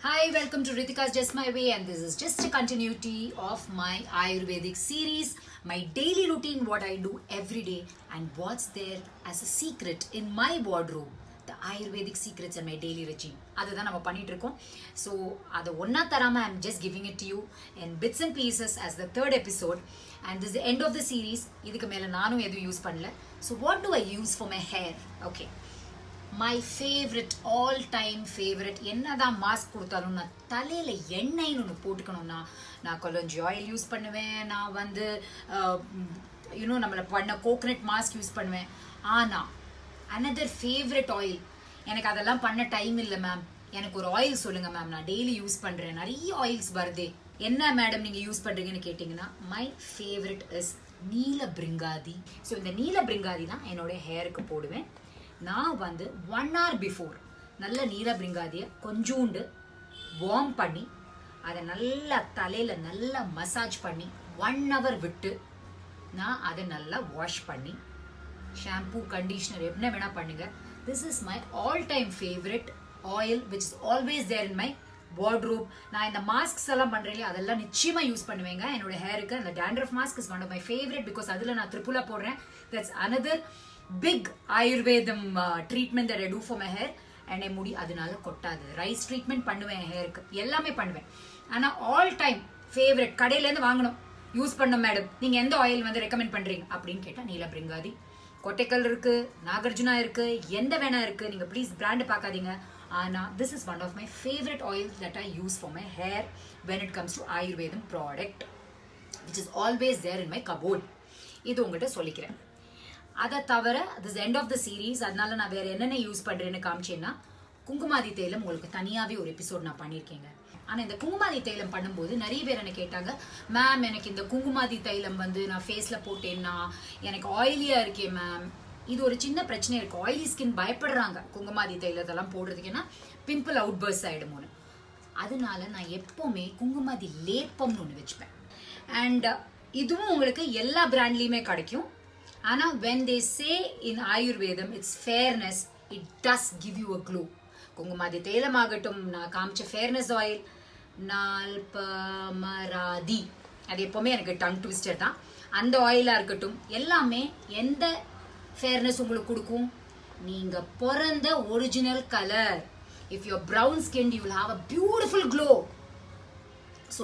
Hi, welcome to Ritika's Just My Way, and this is just a continuity of my Ayurvedic series, my daily routine, what I do every day, and what's there as a secret in my wardrobe. The Ayurvedic secrets and my daily regime. அதுதான் நம்ம பண்ணிட்டு இருக்கோம். So அது ஒண்ணா தராம I'm just giving it to you in bits and pieces as the third episode, and this is the end of the series. இதுக்கு மேல நானும் எதுவும் யூஸ் பண்ணல. So what do I use for my hair? Okay. My favorite, all time favorite, என்னதான் mask கொடுத்தாலும் நான் தலையில எண்ணெய்னு ஒன்று போட்டுக்கணும்னா நான் கொஞ்சம் ஆயில் யூஸ் பண்ணுவேன். நான் வந்து நம்மளை பண்ண கோகனட் மாஸ்க் யூஸ் பண்ணுவேன். ஆனால் another favorite oil, எனக்கு அதெல்லாம் பண்ண டைம் இல்லை மேம், எனக்கு ஒரு ஆயில் சொல்லுங்க மேம், நான் டெய்லி யூஸ் பண்ணுறேன், நிறைய ஆயில்ஸ் வருதே, என்ன மேடம் நீங்கள் யூஸ் பண்ணுறீங்கன்னு கேட்டிங்கன்னா மை ஃபேவரட் இஸ் நீல பிரிங்காதி. ஸோ இந்த நீல பிரிங்காதி தான் என்னோட ஹேருக்கு போடுவேன். நான் வந்து 1 hour பிஃபோர் நல்ல நீல பிரிங்காதியை கொஞ்சோண்டு வார்ம் பண்ணி அதை நல்லா தலையில் நல்லா மசாஜ் பண்ணி 1 hour விட்டு நான் அதை நல்லா வாஷ் பண்ணி ஷாம்பூ கண்டிஷனர் என்ன வேணால் பண்ணுங்க. This is my all time favourite oil which is always there in my wardrobe. நான் இந்த மாஸ்க்ஸ் எல்லாம் பண்ணுறேன், அதெல்லாம் நிச்சயமாக யூஸ் பண்ணுவேங்க என்னோட ஹேருக்கு. அந்த dandruff mask is one of my favourite because அதில் நான் த்ரிபுலா போடுறேன். That's another big Ayurvedam treatment that I do for my hair. and என் முடி அதனால கொட்டாது. ரைஸ் ட்ரீட்மெண்ட் பண்ணுவேன் என் ஹேருக்கு, எல்லாமே பண்ணுவேன். ஆனால் ஆல் டைம் ஃபேவரட் கடையிலேருந்து வாங்கணும் யூஸ் பண்ண மேடம், நீங்கள் எந்த ஆயில் வந்து ரெக்கமெண்ட் பண்ணுறீங்க அப்படின்னு கேட்டால் நீல பிரிங்காதி. கொட்டைக்கல் இருக்கு, நாகார்ஜுனா இருக்கு, எந்த வேணா இருக்கு, நீங்கள் ப்ளீஸ் பிராண்டு பார்க்காதீங்க. ஆனால் this is one of my favourite oils that I use for my hair when it comes to Ayurveda product which is always there in my cupboard. இது உங்கள்கிட்ட சொல்லிக்கிறேன். அதை தவிர this end of the series, அதனால நான் வேற என்னென்ன யூஸ் பண்ணுறேன்னு காமிச்சேன்னா குங்குமாதி தைலம் உங்களுக்கு தனியாகவே ஒரு எபிசோட் நான் பண்ணியிருக்கேங்க. ஆனால் இந்த குங்குமாதி தைலம் பண்ணும்போது நிறைய பேர் என்ன கேட்டாங்க, மேம் எனக்கு இந்த குங்குமாதி தைலம் வந்து நான் ஃபேஸில் போட்டேன்னா எனக்கு ஆயிலியாக இருக்கேன் மேம். இது ஒரு சின்ன பிரச்சனை இருக்குது, ஆயிலி ஸ்கின் பயப்படுறாங்க குங்குமாதி தைலத்தெல்லாம் போடுறதுக்கு, ஏன்னா பிம்பிள் அவுட் பர்ஸ் ஆகிடுமோன்னு. அதனால நான் எப்போவுமே குங்குமாதி லேப்பம்னு ஒன்று வச்சுப்பேன். அண்ட் இதுவும் உங்களுக்கு எல்லா பிராண்ட்லேயுமே கிடைக்கும். ஆனால் when they say in Ayurvedam it's fairness, it does give you a glow. Kumkumadi தைலம் ஆகட்டும், நான் காமிச்ச ஃபேர்னஸ் ஆயில், நால்பமராதி, அது எப்போவுமே எனக்கு டங் ட்விஸ்டர் தான். அந்த ஆயிலாக இருக்கட்டும், எல்லாமே எந்த ஃபேர்னஸ் உங்களுக்கு கொடுக்கும், நீங்கள் பிறந்த original colour. If your brown skin you will have a beautiful glow. So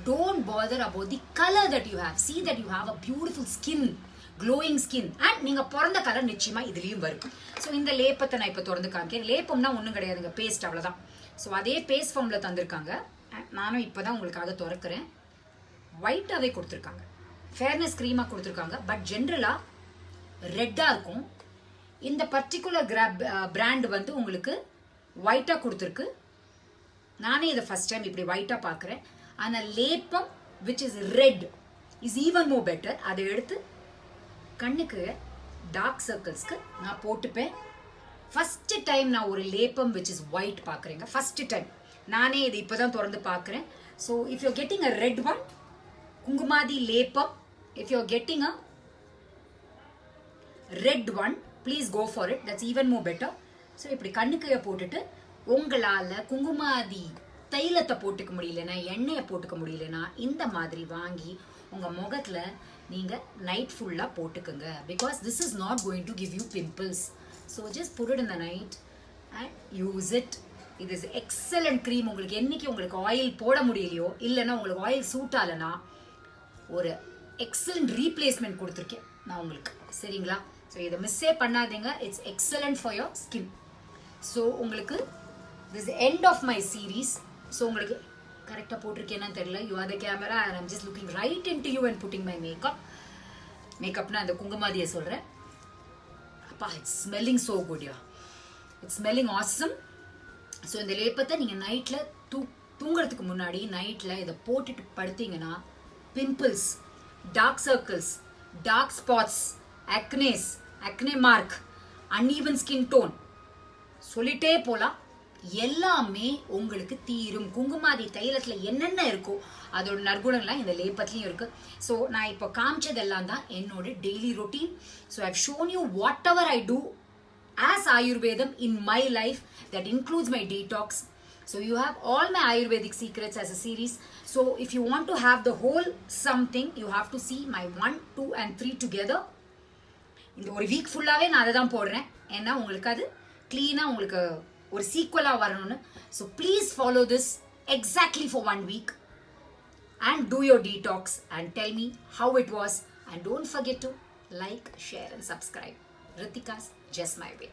don't bother about the color that you have. See that you have a beautiful skin, glowing skin, and நீங்க பிறந்த colour நிச்சயமா இதுலயும் வரும். So இந்த லேப்பத்தை நான் இப்போ திறந்து காமிக்கிறேன். லேப்பம்னா ஒன்றும் கிடையாதுங்க, பேஸ்ட், அவ்வளோதான். ஸோ அதே பேஸ்ட் ஃபார்ம்ல தந்திருக்காங்க. நானும் இப்போதான் உங்களுக்காக திறக்கிறேன். ஒயிட்டாகவே கொடுத்துருக்காங்க, ஃபேர்னஸ் க்ரீமாக கொடுத்துருக்காங்க, பட் ஜென்ரலாக ரெட்டாக இருக்கும். இந்த பர்டிகுலர் பிராண்ட் வந்து உங்களுக்கு ஒயிட்டாக கொடுத்துருக்கு. நானே இதை ஃபர்ஸ்ட் டைம் இப்படி ஒயிட்டாக பார்க்குறேன். ஆனால் லேப்பம் which is red is even more better. அதை எடுத்து கண்ணுக்கு டார்க் சர்க்கிள்ஸ்க்கு நான் போட்டுப்பேன். ஃபர்ஸ்ட் டைம் நான் ஒரு லேப்பம் விச் இஸ் ஒயிட் பார்க்குறேங்க, ஃபர்ஸ்ட் டைம். நானே இது இப்போ தான் திறந்து பார்க்குறேன். So if you're getting a red one, Kumkumadi லேப்பம், if you're getting a red one, please go for it, that's even more better. So இப்படி கண்ணுக்கு போட்டுட்டு உங்களால் குங்குமாதி தைலத்தை போட்டுக்க முடியலன்னா, எண்ணெயை போட்டுக்க முடியலன்னா, இந்த மாதிரி வாங்கி உங்கள் முகத்தில் நீங்கள் நைட் ஃபுல்லாக போட்டுக்குங்க. Because this is not going to give you pimples. So just put it in the night and use it. இது இஸ் எக்ஸலண்ட் க்ரீம். உங்களுக்கு என்னைக்கு உங்களுக்கு ஆயில் போட முடியலையோ, இல்லைன்னா உங்களுக்கு ஆயில் சூட் ஆகலைன்னா, ஒரு எக்ஸலண்ட் ரீப்ளேஸ்மெண்ட் கொடுத்துருக்கேன் நான் உங்களுக்கு, சரிங்களா? ஸோ இதை மிஸ்ஸே பண்ணாதீங்க. It's excellent for your skin. So உங்களுக்கு this end of my series. So உங்களுக்கு கரெக்டாக போட்டிருக்கேன்னு தெரியல. You are the camera and I'm just looking right into you and putting my மேக்கப்னா அந்த குங்குமாதியை சொல்கிறேன். அப்பா, it's smelling so good yeah, it's smelling awesome. So இந்த லேப்பத்தை நீங்கள் நைட்டில் தூங்குறதுக்கு முன்னாடி நைட்டில் இதை போட்டுட்டு படுத்தீங்கன்னா pimples, dark circles, dark spots, acne mark, uneven skin tone, சொல்லிட்டே போகலாம், எல்லாமே உங்களுக்கு தீரும். குங்குமாதி தைலத்தில் என்னென்ன இருக்கோ அதோட நற்குணங்கள்லாம் இந்த லேப்பத்துலையும் இருக்கு. ஸோ நான் இப்போ காமிச்சதெல்லாம் தான் என்னோட daily routine. So I have shown you whatever I do as Ayurvedam in my life. That includes my detox, So you have all my Ayurvedic secrets as a series. So if you want to have the whole something, you have to see my 1, 2 and 3 together. இந்த ஒரு week ஃபுல்லாகவே நான் அதை தான் போடுறேன். ஏன்னா உங்களுக்கு அது க்ளீனாக உங்களுக்கு ஒரு சீக்வலாக வரணும்னு. So please follow this exactly for 1 week and do your detox and tell me how it was. And don't forget to like, share and subscribe. Ritika's Just My Way.